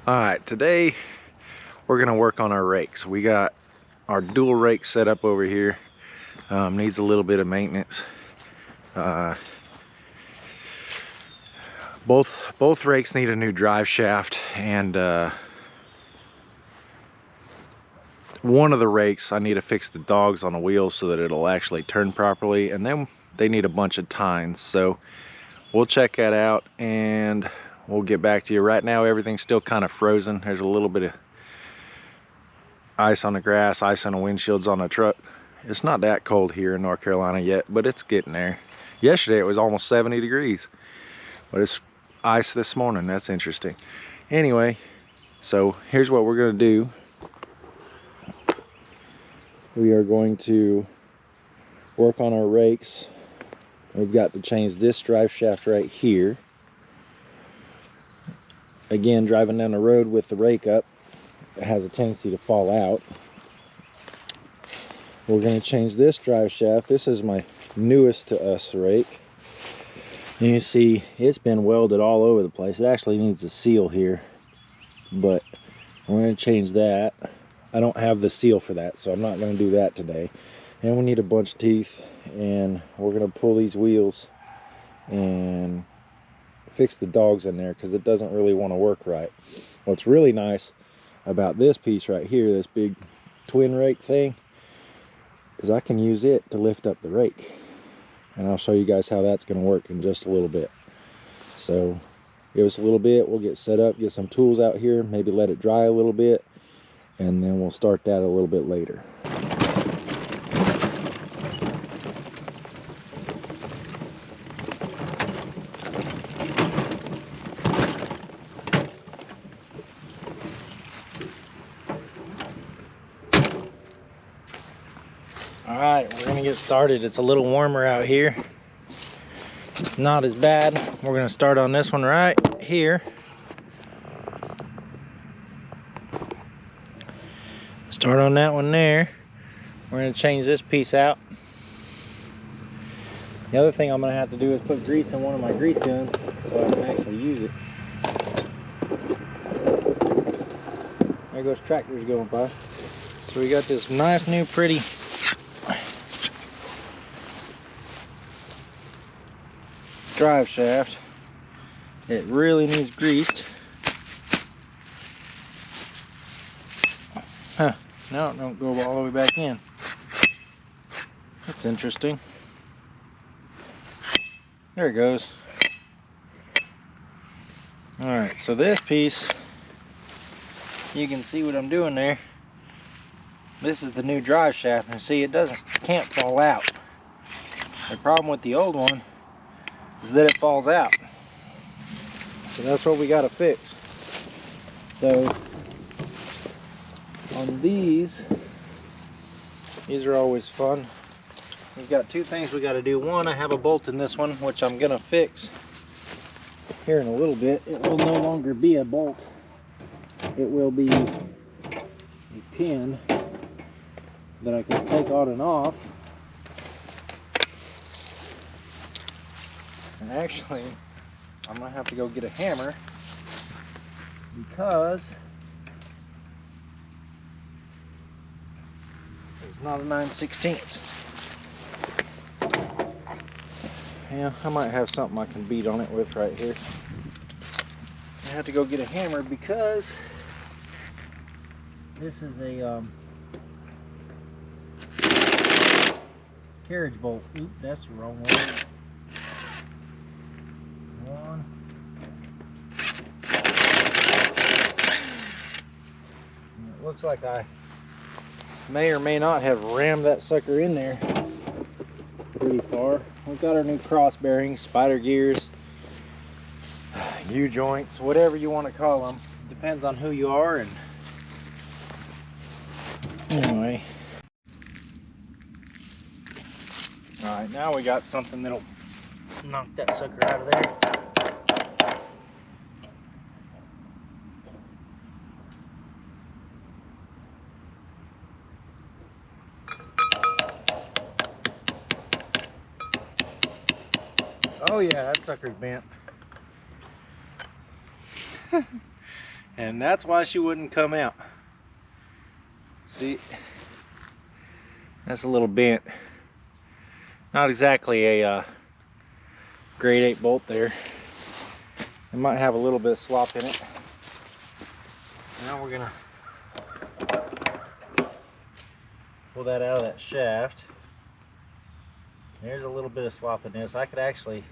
Alright, today we're gonna work on our rakes. We got our dual rake set up over here. Needs a little bit of maintenance. Both rakes need a new drive shaft, and one of the rakes I need to fix the dogs on the wheels so that it'll actually turn properly, and then they need a bunch of tines. So we'll check that out and we'll get back to you. Right now everything's still kind of frozen. There's a little bit of ice on the grass, ice on the windshields on the truck. It's not that cold here in North Carolina yet, but it's getting there. Yesterday it was almost 70 degrees, but it's ice this morning. That's interesting. Anyway, so here's what we're going to do. We are going to work on our rakes. We've got to change this drive shaft right here. Again, driving down the road with the rake up, it has a tendency to fall out. We're going to change this drive shaft. This is my newest to us rake. You can see it's been welded all over the place. It actually needs a seal here, but we're going to change that. I don't have the seal for that, so I'm not going to do that today. And we need a bunch of teeth, and we're going to pull these wheels and fix the dogs in there because it doesn't really want to work right. What's really nice about this piece right here, this big twin rake thing, is I can use it to lift up the rake, and I'll show you guys how that's going to work in just a little bit. So give us a little bit, we'll get set up, get some tools out here, maybe let it dry a little bit, and then we'll start that a little bit later. Alright, we're gonna get started. It's a little warmer out here. Not as bad. We're gonna start on this one right here. Start on that one there. We're gonna change this piece out. The other thing I'm gonna have to do is put grease in one of my grease guns so I can actually use it. There goes tractors going by. So we got this nice new pretty drive shaft. It really needs greased. Huh, no, don't go all the way back in. That's interesting. There it goes. Alright, so this piece, you can see what I'm doing there. This is the new drive shaft, and see, it can't fall out. The problem with the old one is that it falls out. So that's what we got to fix. So on these are always fun. We've got two things we got to do. One, I have a bolt in this one, which I'm gonna fix here in a little bit. It will no longer be a bolt. It will be a pin that I can take on and off. And actually, I'm gonna have to go get a hammer because it's not a 9/16. Yeah, I might have something I can beat on it with right here. I have to go get a hammer because this is a carriage bolt. Oop, that's the wrong one. It looks like I may or may not have rammed that sucker in there pretty far. We've got our new cross bearings, spider gears, U-joints, whatever you want to call them. Depends on who you are. And anyway, all right, now we got something that'll knock that sucker out of there. Oh yeah, that sucker's bent. And that's why she wouldn't come out. See, that's a little bent. Not exactly a grade 8 bolt there. It might have a little bit of slop in it. Now we're gonna pull that out of that shaft. There's a little bit of slop in this. I could actually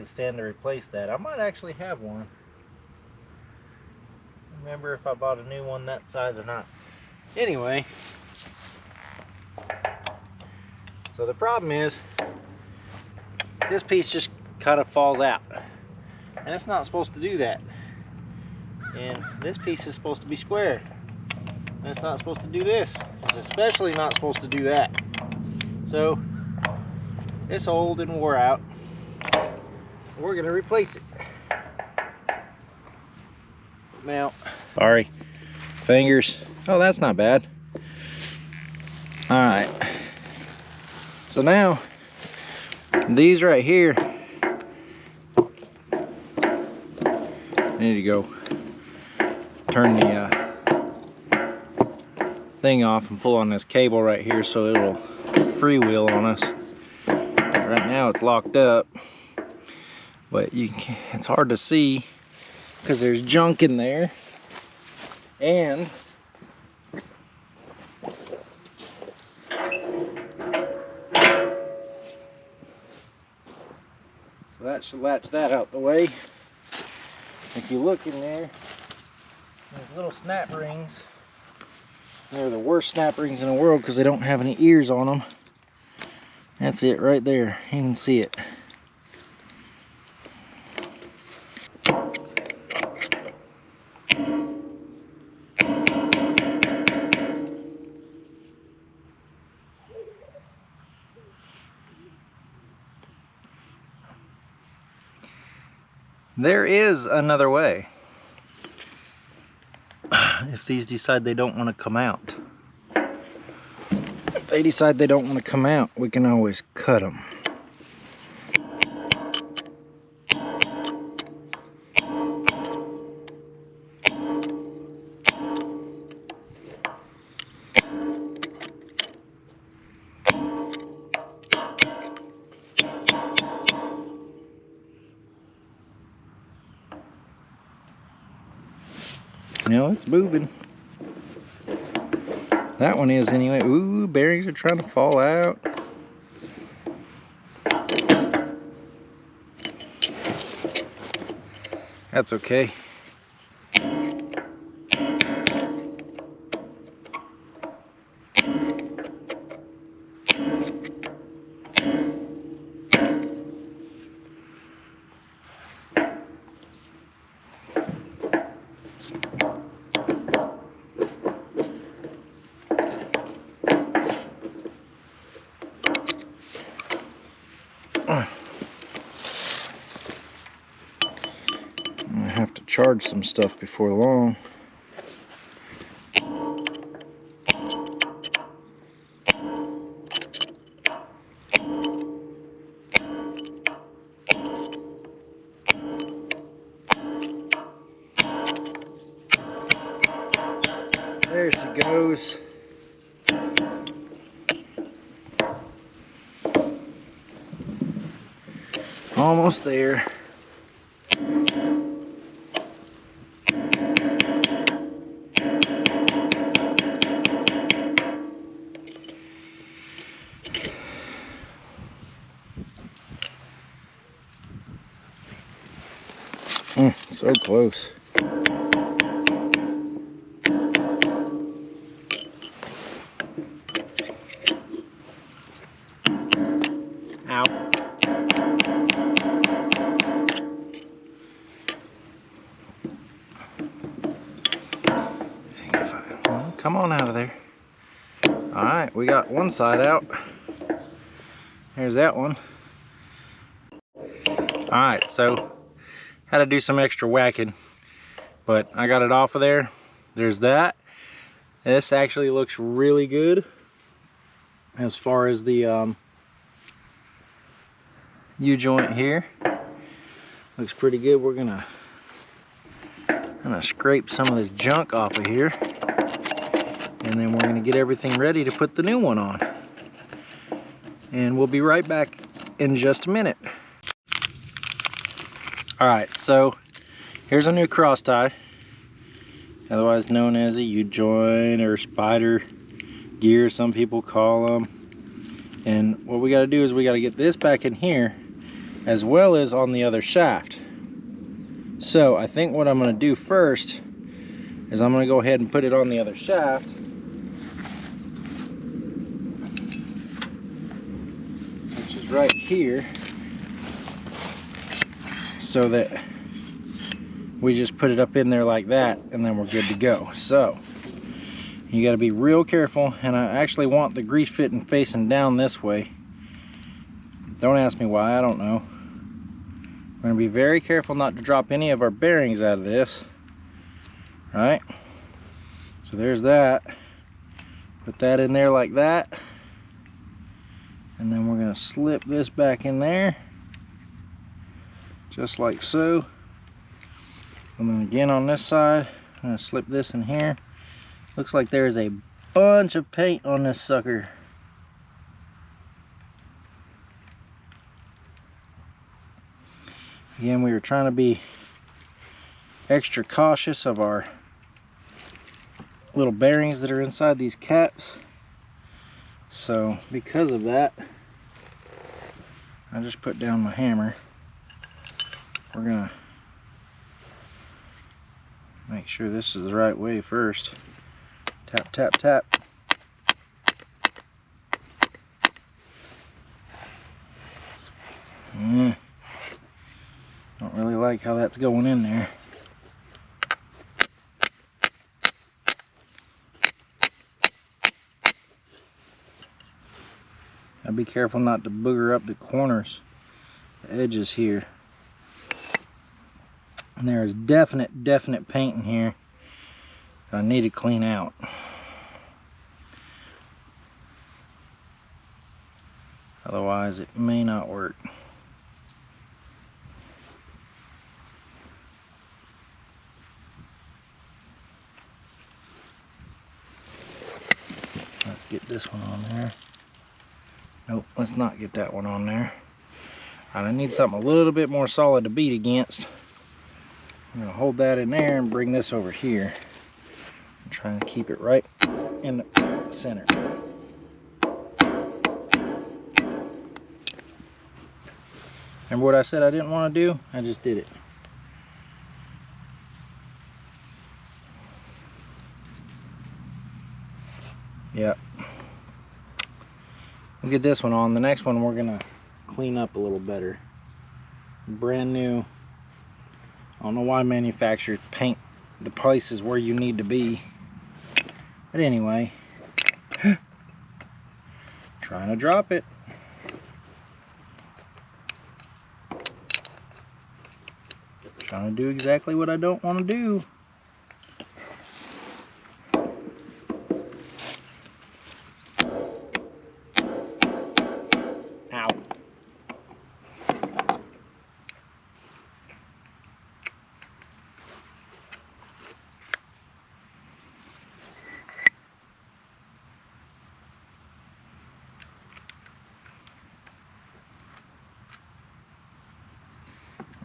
stand to replace that. I might actually have one. Remember if I bought a new one that size or not. Anyway, so the problem is this piece just kind of falls out, and it's not supposed to do that. And this piece is supposed to be square, and it's not supposed to do this. It's especially not supposed to do that. So it's old and wore out. We're gonna replace it. Now, sorry, fingers. Oh, that's not bad. All right. So now, these right here, I need to go turn the thing off and pull on this cable right here so it'll freewheel on us. Right now it's locked up, but you can, it's hard to see because there's junk in there. And so that should latch that out the way. If you look in there, there's little snap rings. They're the worst snap rings in the world because they don't have any ears on them. That's it right there. You can see it. There is another way. If these decide they don't want to come out. If they decide they don't want to come out, we can always cut them. You know, it's moving. That one is anyway. Ooh, bearings are trying to fall out. That's okay. I have to charge some stuff before long. There she goes. Almost there. So close. Ow. Well, come on out of there. All right, we got one side out. There's that one. All right, so had to do some extra whacking, but I got it off of there. There's that. This actually looks really good as far as the U-joint here. Looks pretty good. We're gonna scrape some of this junk off of here, and then we're gonna get everything ready to put the new one on. And we'll be right back in just a minute. All right, so here's a new cross tie, otherwise known as a U-joint or spider gear, some people call them. And what we got to do is we got to get this back in here as well as on the other shaft. So I think what I'm going to do first is I'm going to go ahead and put it on the other shaft. Which is right here. So that we just put it up in there like that, and then we're good to go. So you got to be real careful, and I actually want the grease fitting facing down this way. Don't ask me why, I don't know. We're going to be very careful not to drop any of our bearings out of this. All right, so there's that. Put that in there like that, and then we're going to slip this back in there just like so. And then again on this side, I'm going to slip this in here. Looks like there's a bunch of paint on this sucker. Again, we were trying to be extra cautious of our little bearings that are inside these caps. So because of that, I just put down my hammer. We're gonna make sure this is the right way first. Tap, tap, tap. Don't really like how that's going in there. I'll be careful not to booger up the corners, the edges here. And there is definite paint in here that I need to clean out. Otherwise it may not work. Let's get this one on there. Nope, let's not get that one on there. All right, I need something a little bit more solid to beat against. I'm going to hold that in there and bring this over here. I'm trying to keep it right in the center. Remember what I said I didn't want to do? I just did it. Yep. We'll get this one on. The next one we're going to clean up a little better. Brand new. I don't know why manufacturers paint the places where you need to be. But anyway, trying to drop it. Trying to do exactly what I don't want to do. Ow.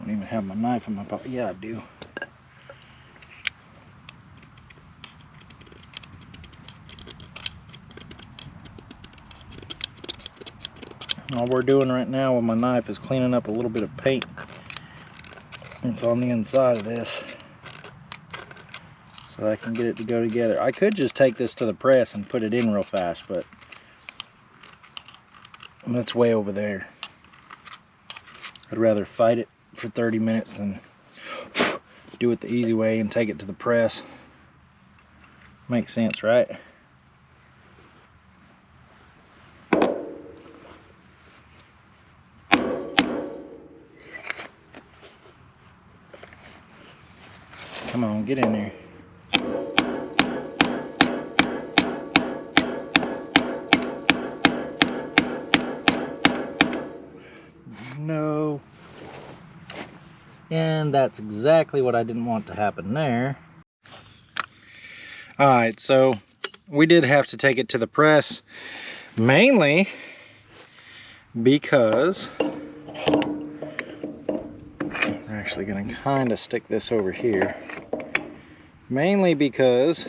I don't even have my knife in my pocket. Yeah, I do. All we're doing right now with my knife is cleaning up a little bit of paint that's on the inside of this, so that I can get it to go together. I could just take this to the press and put it in real fast, but that's way over there. I'd rather fight it for 30 minutes than do it the easy way and take it to the press. Makes sense, right? Come on, get in there. No. And that's exactly what I didn't want to happen there. All right, so we did have to take it to the press, mainly because we're actually going to kind of stick this over here. Mainly because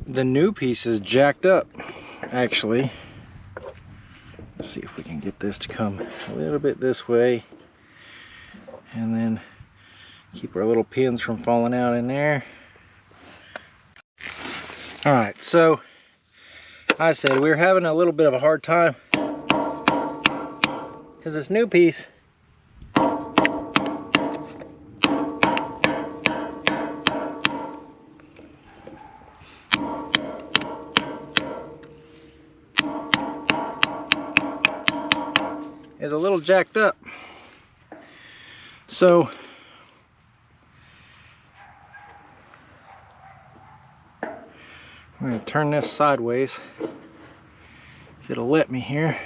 the new piece is jacked up, actually. Let's see if we can get this to come a little bit this way, and then keep our little pins from falling out in there. All right, so I said we were having a little bit of a hard time because this new piece is a little jacked up. So I'm going to turn this sideways if it'll let me here.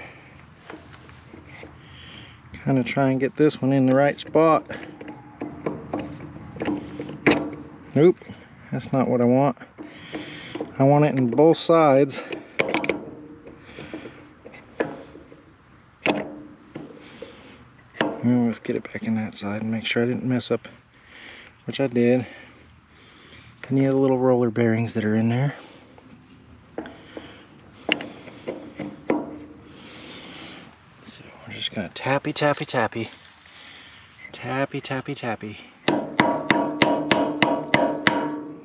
Kind of try and get this one in the right spot. Nope, that's not what I want. I want it in both sides. Well, let's get it back in that side and make sure I didn't mess up, which I did, any of the little roller bearings that are in there. So we're just gonna tappy, tappy, tappy, tappy, tappy, tappy.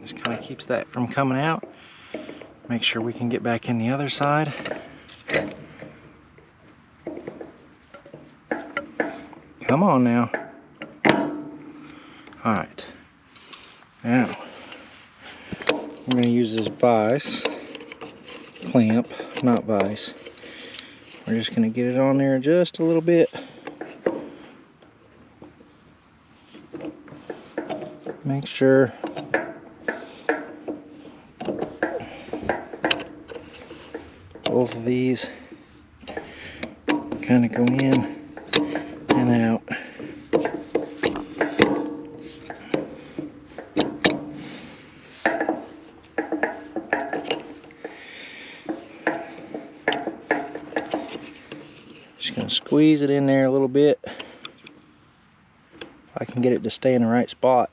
Just kind of keeps that from coming out. Make sure we can get back in the other side. Come on now. All right. Now, we're going to use this vise clamp, not vise. We're just going to get it on there just a little bit. Make sure both of these kind of go in and out. Just gonna squeeze it in there a little bit. If I can get it to stay in the right spot.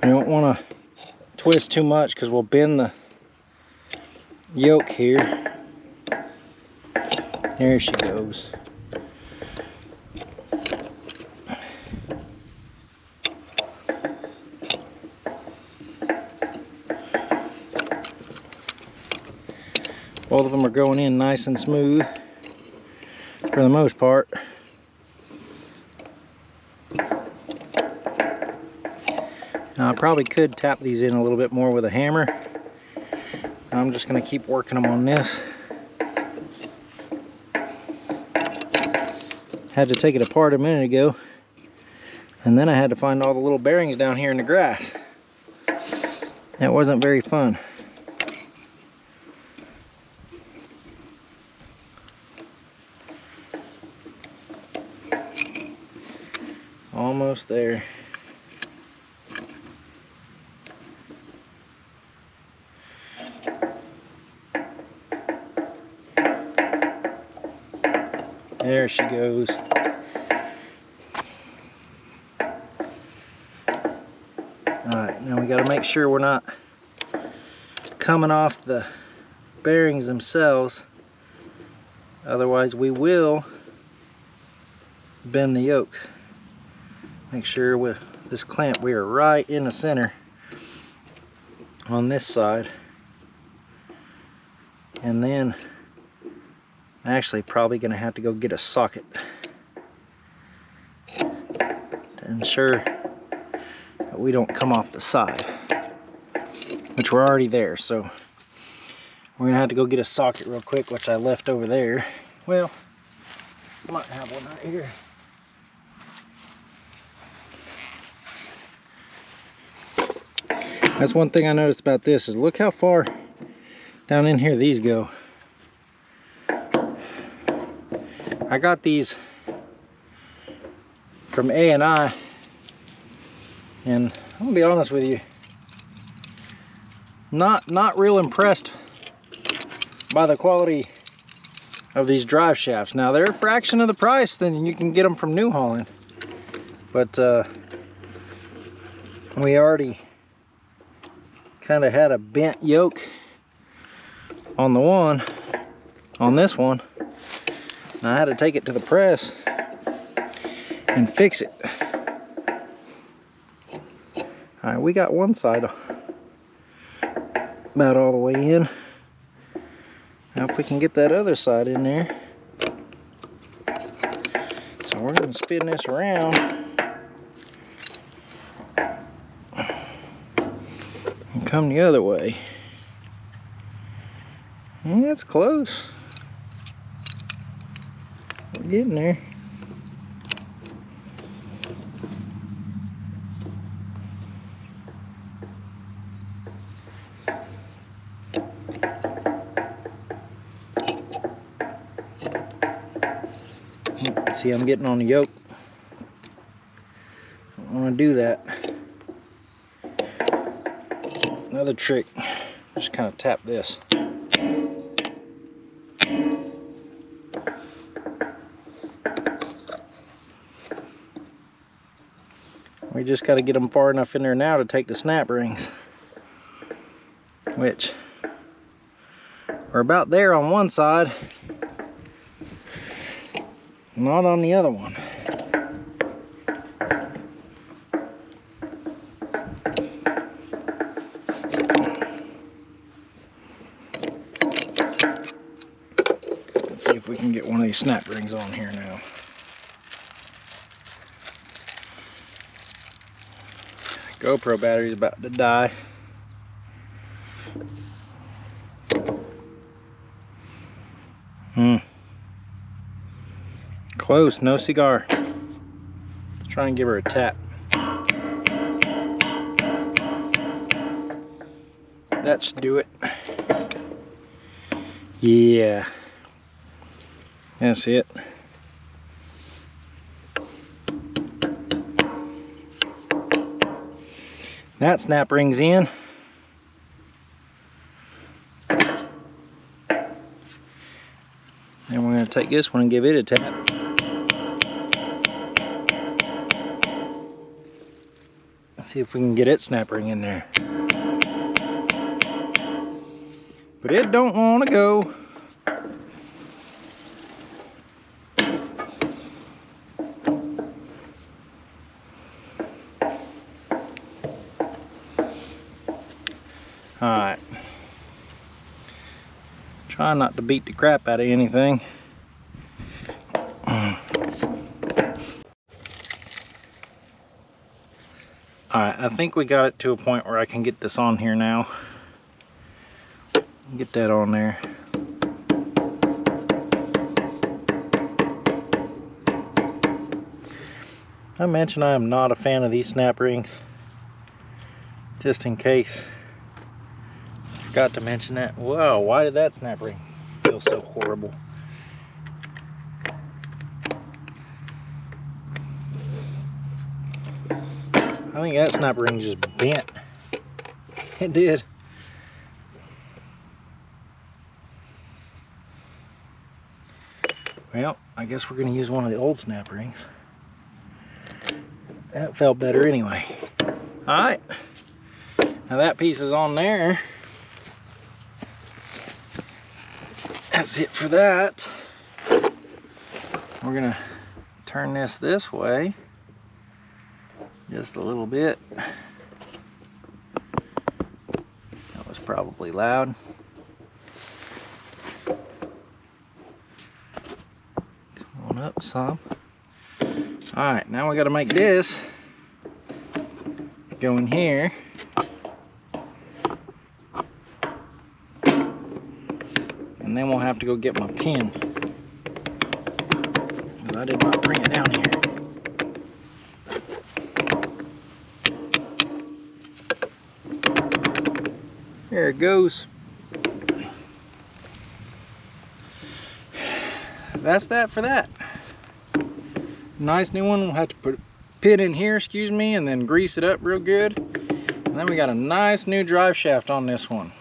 We don't want to twist too much because we'll bend the yoke here. There she goes. Both of them are going in nice and smooth for the most part. Now, I probably could tap these in a little bit more with a hammer. I'm just going to keep working them on this. Had to take it apart a minute ago, and then I had to find all the little bearings down here in the grass. That wasn't very fun. Almost there. There she goes. Alright, now we got to make sure we're not coming off the bearings themselves. Otherwise we will bend the yoke. Make sure with this clamp we are right in the center on this side. And then actually probably going to have to go get a socket to ensure that we don't come off the side, which we're already there. So we're going to have to go get a socket real quick, which I left over there. Well, I might have one right here. That's one thing I noticed about this is look how far down in here these go. I got these from A&I, and I'm gonna be honest with you, not real impressed by the quality of these drive shafts. Now they're a fraction of the price than you can get them from New Holland, but we already kind of had a bent yoke on the one, on this one, and I had to take it to the press and fix it. All right, we got one side about all the way in. Now if we can get that other side in there. So we're going to spin this around and come the other way. Yeah, it's close. We're getting there. See, I'm getting on the yoke. Don't want to do that. Another trick, just kind of tap this. We just got to get them far enough in there now to take the snap rings, which are about there on one side, not on the other one. Let's see if we can get one of these snap rings on here now. GoPro battery's about to die. Close, no cigar. Let's try and give her a tap. That should do it. Yeah. That's it. That snap ring's in. Then we're going to take this one and give it a tap. Let's see if we can get it snap ring in there. But it don't want to go. Alright. Try not to beat the crap out of anything. Alright, I think we got it to a point where I can get this on here now. Get that on there. I mentioned I am not a fan of these snap rings. Just in case. Forgot to mention that. Whoa, why did that snap ring feel so horrible? I think that snap ring just bent. It did. Well, I guess we're going to use one of the old snap rings. That felt better anyway. Alright. Now that piece is on there. That's it for that. We're going to turn this way. Just a little bit. That was probably loud. Come on up some. Alright, now we got to make this go in here. And then we'll have to go get my pin, because I did not bring it down here. There it goes. That's that for that. Nice new one. We'll have to put a pit in here, excuse me, and then grease it up real good. And then we got a nice new drive shaft on this one.